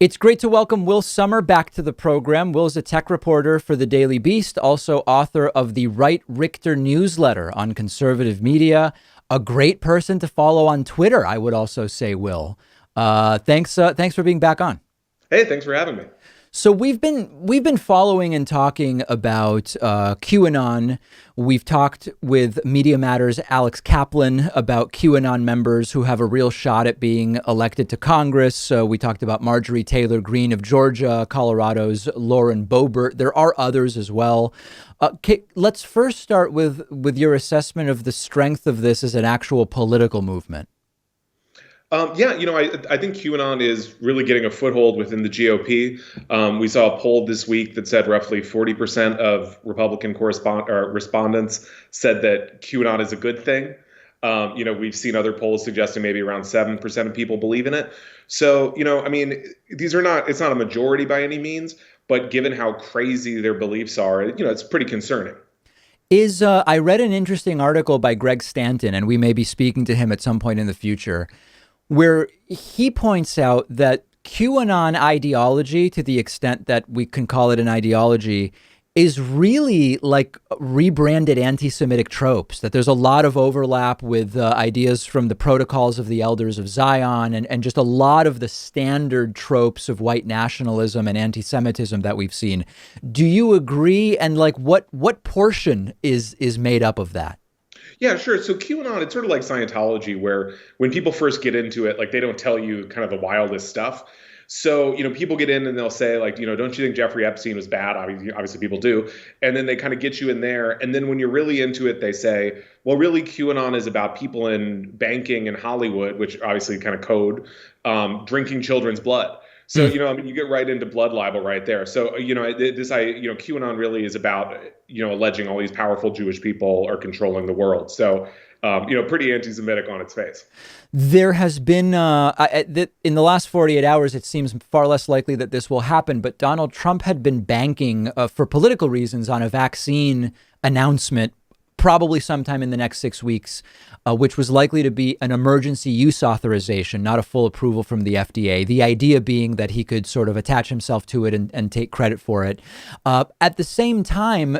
It's great to welcome Will Sommer back to the program. Will's a tech reporter for the Daily Beast, also author of the Right Richter newsletter on conservative media. A great person to follow on Twitter, I would also say, Will. Thanks for being back on. Hey, thanks for having me. So we've been following and talking about QAnon. We've talked with Media Matters' Alex Kaplan about QAnon members who have a real shot at being elected to Congress. We talked about Marjorie Taylor Greene of Georgia, Colorado's Lauren Boebert. There are others as well. Let's first start with your assessment of the strength of this as an actual political movement. I think QAnon is really getting a foothold within the GOP. We saw a poll this week that said roughly 40% of Republican respondents said that QAnon is a good thing. We've seen other polls suggesting maybe around 7% of people believe in it. So, it's not a majority by any means, but given how crazy their beliefs are, it's pretty concerning. I read an interesting article by Greg Stanton, and we may be speaking to him at some point in the future, where he points out that QAnon ideology, to the extent that we can call it an ideology, is really like rebranded anti-Semitic tropes, that there's a lot of overlap with ideas from the Protocols of the Elders of Zion and just a lot of the standard tropes of white nationalism and anti-Semitism that we've seen. Do you agree? And what portion is made up of that? Yeah, sure. So QAnon, it's sort of like Scientology, where when people first get into it, they don't tell you kind of the wildest stuff. So, people get in and they'll say, don't you think Jeffrey Epstein was bad? Obviously people do. And then they kind of get you in there. And then when you're really into it, they say, well, really, QAnon is about people in banking and Hollywood, which obviously kind of code, drinking children's blood. So, you get right into blood libel right there. So, QAnon really is about, alleging all these powerful Jewish people are controlling the world. So, pretty anti-Semitic on its face. There has been, in the last 48 hours, it seems far less likely that this will happen, but Donald Trump had been banking for political reasons on a vaccine announcement probably sometime in the next 6 weeks, which was likely to be an emergency use authorization, not a full approval from the FDA. The idea being that he could sort of attach himself to it and take credit for it. At the same time,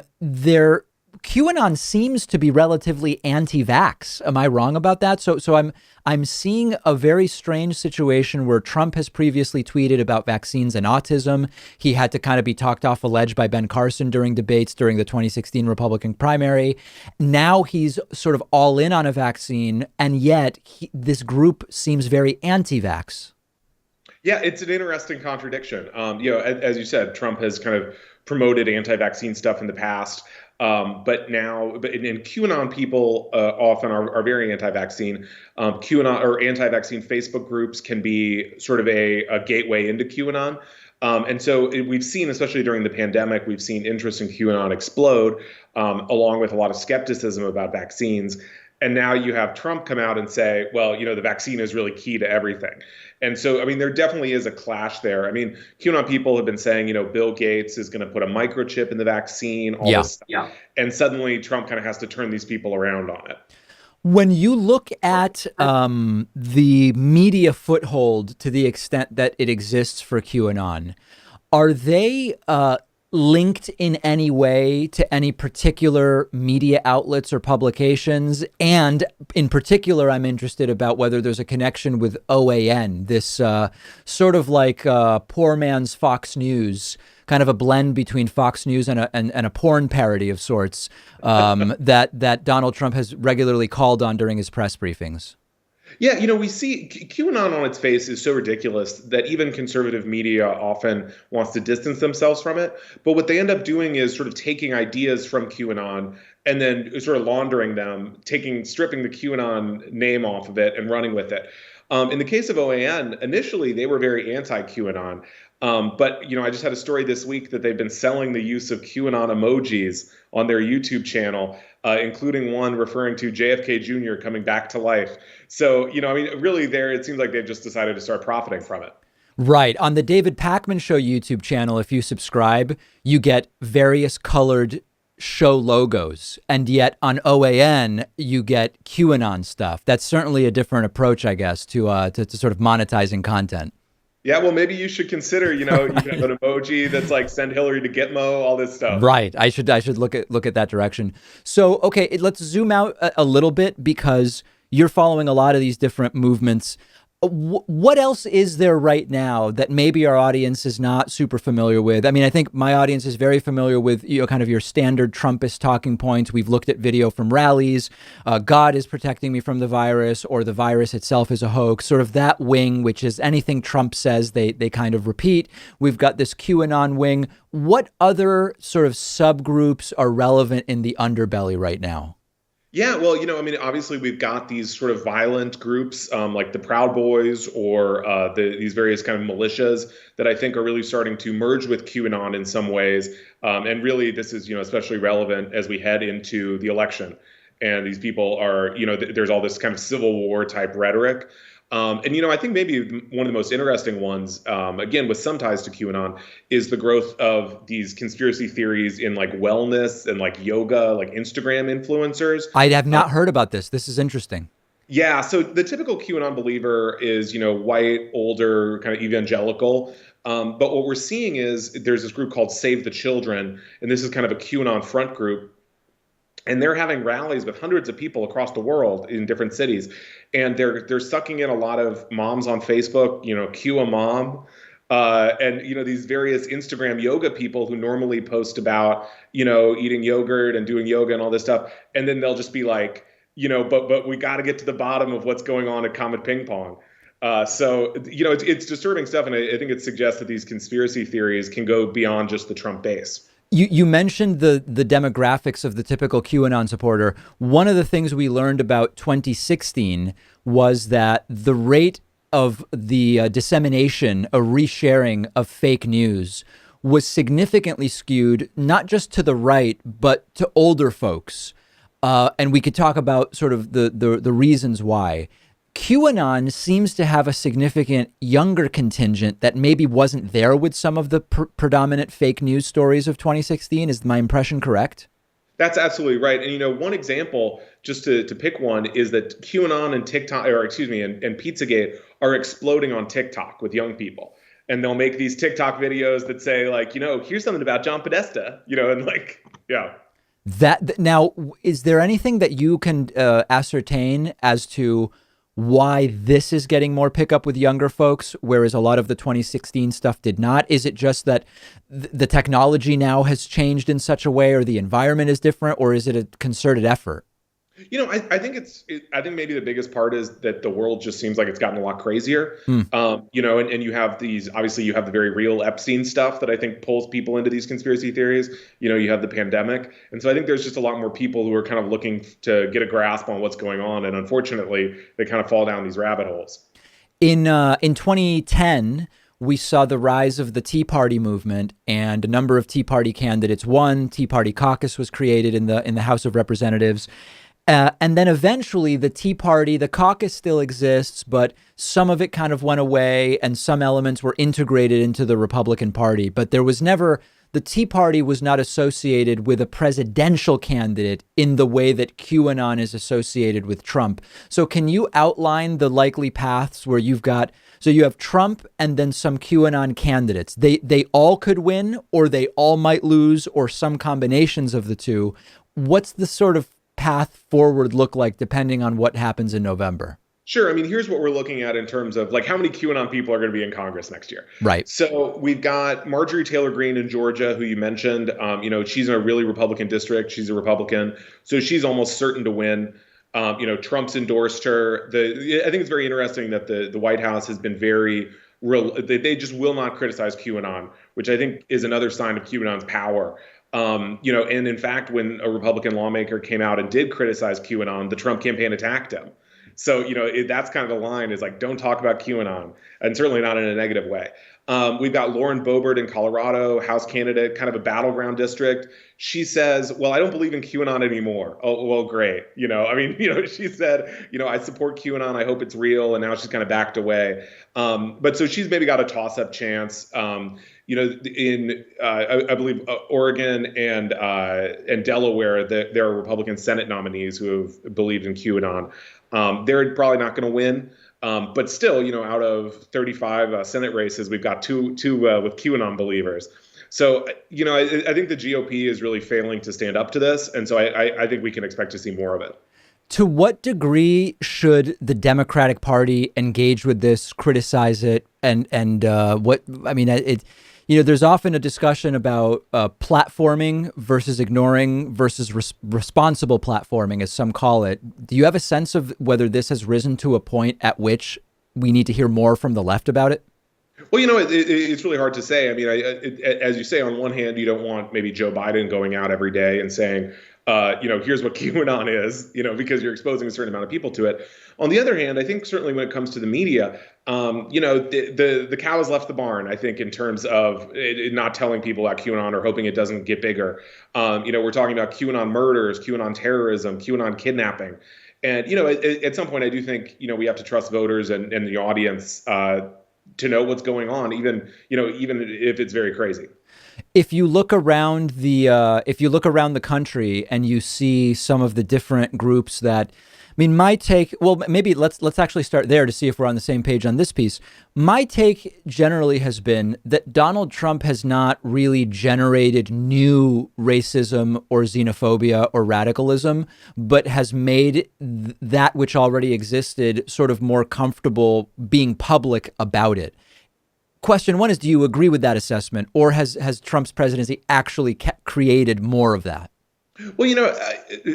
QAnon seems to be relatively anti-vax. Am I wrong about that? So I'm seeing a very strange situation where Trump has previously tweeted about vaccines and autism. He had to kind of be talked off a ledge by Ben Carson during debates during the 2016 Republican primary. Now he's sort of all in on a vaccine, and yet this group seems very anti-vax. Yeah, it's an interesting contradiction. As you said, Trump has kind of promoted anti-vaccine stuff in the past. But QAnon people often are very anti-vaccine. QAnon or anti-vaccine Facebook groups can be sort of a gateway into QAnon. And so we've seen, especially during the pandemic, we've seen interest in QAnon explode, along with a lot of skepticism about vaccines. And now you have Trump come out and say, well, the vaccine is really key to everything. And so, there definitely is a clash there. QAnon people have been saying, Bill Gates is going to put a microchip in the vaccine, all this stuff. Yeah. And suddenly Trump kind of has to turn these people around on it. When you look at the media foothold to the extent that it exists for QAnon, are they linked in any way to any particular media outlets or publications? And in particular, I'm interested about whether there's a connection with OAN, this sort of like poor man's Fox News, kind of a blend between Fox News and a porn parody of sorts that Donald Trump has regularly called on during his press briefings. Yeah, we see QAnon on its face is so ridiculous that even conservative media often wants to distance themselves from it. But what they end up doing is sort of taking ideas from QAnon and then sort of laundering them, stripping the QAnon name off of it and running with it. In the case of OAN, initially they were very anti-QAnon. But I just had a story this week that they've been selling the use of QAnon emojis on their YouTube channel, including one referring to JFK Jr. coming back to life. So, really there, it seems like they've just decided to start profiting from it. Right. On the David Pakman Show YouTube channel, if you subscribe, you get various colored show logos. And yet on OAN, you get QAnon stuff. That's certainly a different approach, I guess, to sort of monetizing content. Yeah, well, maybe you should consider, you can have an emoji that's like send Hillary to Gitmo, all this stuff. Right. I should look at that direction. So, okay, let's zoom out a little bit because you're following a lot of these different movements. What else is there right now that maybe our audience is not super familiar with? I mean, I think my audience is very familiar with, kind of your standard Trumpist talking points. We've looked at video from rallies. God is protecting me from the virus, or the virus itself is a hoax. Sort of that wing, which is anything Trump says, they kind of repeat. We've got this QAnon wing. What other sort of subgroups are relevant in the underbelly right now? Yeah, well, I mean, obviously we've got these sort of violent groups like the Proud Boys or these various kind of militias that I think are really starting to merge with QAnon in some ways. And really, this is, especially relevant as we head into the election. And these people are, there's all this kind of Civil War type rhetoric. And I think maybe one of the most interesting ones, again, with some ties to QAnon, is the growth of these conspiracy theories in like wellness and like yoga, like Instagram influencers. I have Uh, not heard about this. This is interesting. yeah, so the typical QAnon believer is, white, older, kind of evangelical. But what we're seeing is there's this group called Save the Children, and this is kind of a QAnon front group, and they're having rallies with hundreds of people across the world in different cities, and they're sucking in a lot of moms on Facebook, Q a mom, and these various Instagram yoga people who normally post about eating yogurt and doing yoga and all this stuff, and then they'll just be like, but we got to get to the bottom of what's going on at Comet Ping Pong. So it's disturbing stuff, and I think it suggests that these conspiracy theories can go beyond just the Trump base. You mentioned the demographics of the typical QAnon supporter. One of the things we learned about 2016 was that the rate of the dissemination, a resharing of fake news was significantly skewed, not just to the right, but to older folks. And we could talk about sort of the reasons why. QAnon seems to have a significant younger contingent that maybe wasn't there with some of the predominant fake news stories of 2016. Is my impression correct? That's absolutely right. And one example, just to pick one, is that QAnon and TikTok, or excuse me, and Pizzagate are exploding on TikTok with young people. And they'll make these TikTok videos that say, like, here's something about John Podesta, and like, yeah. That now, is there anything that you can ascertain as to why this is getting more pickup with younger folks, whereas a lot of the 2016 stuff did not? Is it just that the technology now has changed in such a way, or the environment is different, or is it a concerted effort? I think I think maybe the biggest part is that the world just seems like it's gotten a lot crazier. Hmm. And you have obviously you have the very real Epstein stuff that I think pulls people into these conspiracy theories. You have the pandemic. And so I think there's just a lot more people who are kind of looking to get a grasp on what's going on. And unfortunately, they kind of fall down these rabbit holes. In 2010, we saw the rise of the Tea Party movement, and a number of Tea Party candidates won. Tea Party caucus was created in the House of Representatives. And then eventually the Tea Party, the caucus still exists, but some of it kind of went away and some elements were integrated into the Republican Party. But there was never, the Tea Party was not associated with a presidential candidate in the way that QAnon is associated with Trump. So can you outline the likely paths where so you have Trump and then some QAnon candidates. They all could win, or they all might lose, or some combinations of the two. What's the sort of path forward look like depending on what happens in November? Sure. I mean, here's what we're looking at in terms of like how many QAnon people are going to be in Congress next year. Right. So we've got Marjorie Taylor Greene in Georgia, who you mentioned. She's in a really Republican district. She's a Republican, so she's almost certain to win. Trump's endorsed her. I think it's very interesting that the White House has been very real. They just will not criticize QAnon, which I think is another sign of QAnon's power. And in fact, when a Republican lawmaker came out and did criticize QAnon, the Trump campaign attacked him. So, that's kind of the line is like, don't talk about QAnon, and certainly not in a negative way. We've got Lauren Boebert in Colorado, House candidate, kind of a battleground district. She says, well, I don't believe in QAnon anymore. Oh, well, great. She said, I support QAnon. I hope it's real. And now she's kind of backed away. But so she's maybe got a toss-up chance. I believe Oregon and Delaware, there are Republican Senate nominees who have believed in QAnon. They're probably not going to win. But still, out of 35 Senate races, we've got two with QAnon believers. So, I think the GOP is really failing to stand up to this. And so I think we can expect to see more of it. To what degree should the Democratic Party engage with this, criticize it, and what I mean, there's often a discussion about platforming versus ignoring versus responsible platforming, as some call it. Do you have a sense of whether this has risen to a point at which we need to hear more from the left about it? Well, it's really hard to say. I mean, as you say, on one hand, you don't want maybe Joe Biden going out every day and saying, here's what QAnon is, because you're exposing a certain amount of people to it. On the other hand, I think certainly when it comes to the media, the cow has left the barn, I think, in terms of not telling people about QAnon or hoping it doesn't get bigger. We're talking about QAnon murders, QAnon terrorism, QAnon kidnapping. And, at some point, I do think, we have to trust voters and the audience to know what's going on, even if it's very crazy. If you look around the country and you see some of the different groups that, I mean, my take, well, maybe let's actually start there to see if we're on the same page on this piece. My take generally has been that Donald Trump has not really generated new racism or xenophobia or radicalism, but has made that which already existed sort of more comfortable being public about it. Question one is, do you agree with that assessment, or has Trump's presidency actually created more of that? Well,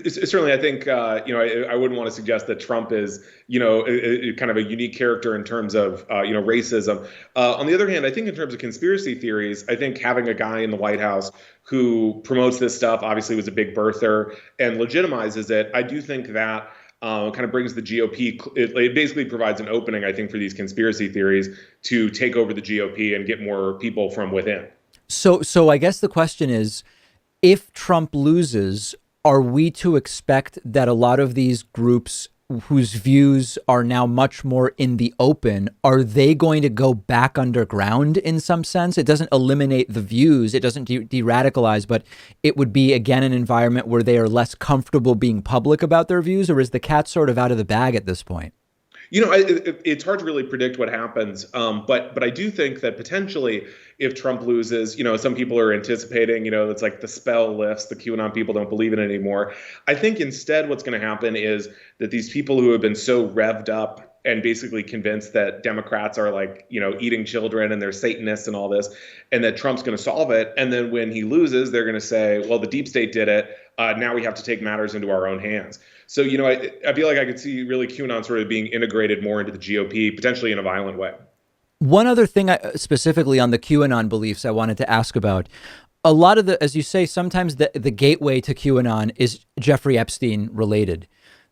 certainly I think, I wouldn't want to suggest that Trump is, kind of a unique character in terms of, racism. On the other hand, I think in terms of conspiracy theories, I think having a guy in the White House who promotes this stuff obviously was a big birther and legitimizes it. I do think that kind of brings the GOP. It basically provides an opening, I think, for these conspiracy theories to take over the GOP and get more people from within. So I guess the question is, if Trump loses, are we to expect that a lot of these groups whose views are now much more in the open, are they going to go back underground in some sense? It doesn't eliminate the views. It doesn't de-radicalize, but it would be, again, an environment where they are less comfortable being public about their views, or is the cat sort of out of the bag at this point? It's hard to really predict what happens, but I do think that potentially if Trump loses, some people are anticipating, it's like the spell lifts, the QAnon people don't believe in it anymore. I think instead what's going to happen is that these people who have been so revved up and basically convinced that Democrats are like, eating children and they're Satanists and all this, and that Trump's going to solve it. And then when he loses, they're going to say, well, the deep state did it. Now we have to take matters into our own hands. So, I feel like I could see really QAnon sort of being integrated more into the GOP, potentially in a violent way. One other thing specifically on the QAnon beliefs I wanted to ask about. A lot of as you say, sometimes the gateway to QAnon is Jeffrey Epstein related.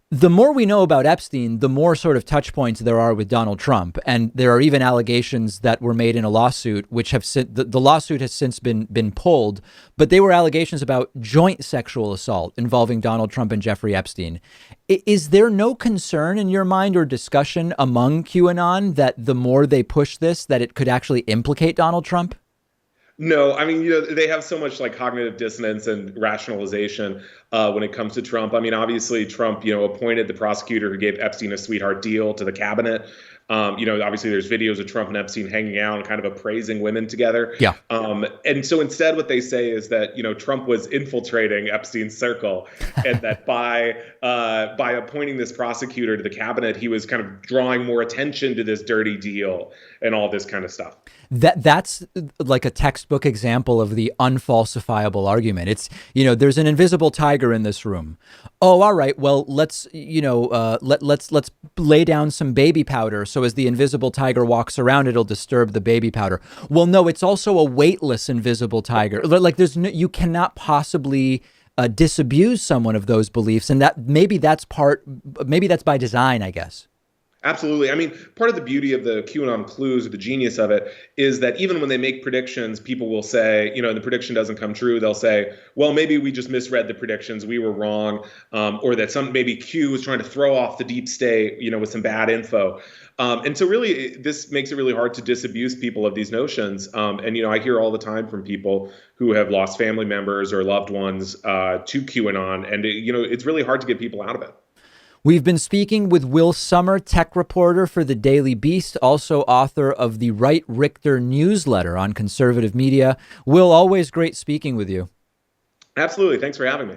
The more we know about Epstein, the more sort of touch points there are with Donald Trump. And there are even allegations that were made in a lawsuit, which have the lawsuit has since been pulled. But they were allegations about joint sexual assault involving Donald Trump and Jeffrey Epstein. Is there no concern in your mind or discussion among QAnon that the more they push this, that it could actually implicate Donald Trump? No, I mean, they have so much like cognitive dissonance and rationalization when it comes to Trump. I mean, obviously, Trump, appointed the prosecutor who gave Epstein a sweetheart deal to the cabinet. Obviously, there's videos of Trump and Epstein hanging out and kind of appraising women together. Yeah. And so instead, what they say is that, Trump was infiltrating Epstein's circle and that by appointing this prosecutor to the cabinet, he was kind of drawing more attention to this dirty deal and all this kind of stuff. That's like a textbook example of the unfalsifiable argument. It's, there's an invisible tiger in this room. Oh, all right. Well, let's lay down some baby powder. So as the invisible tiger walks around, it'll disturb the baby powder. Well, no, it's also a weightless invisible tiger. Like you cannot possibly disabuse someone of those beliefs. And that maybe that's by design, I guess. Absolutely. I mean, part of the beauty of the QAnon clues, or the genius of it, is that even when they make predictions, people will say, the prediction doesn't come true. They'll say, well, maybe we just misread the predictions. We were wrong. Or that maybe Q was trying to throw off the deep state, with some bad info. And so really, this makes it really hard to disabuse people of these notions. And I hear all the time from people who have lost family members or loved ones to QAnon. And, it's really hard to get people out of it. We've been speaking with Will Sommer, tech reporter for the Daily Beast, also author of the Right Richter newsletter on conservative media. Will, always great speaking with you. Absolutely. Thanks for having me.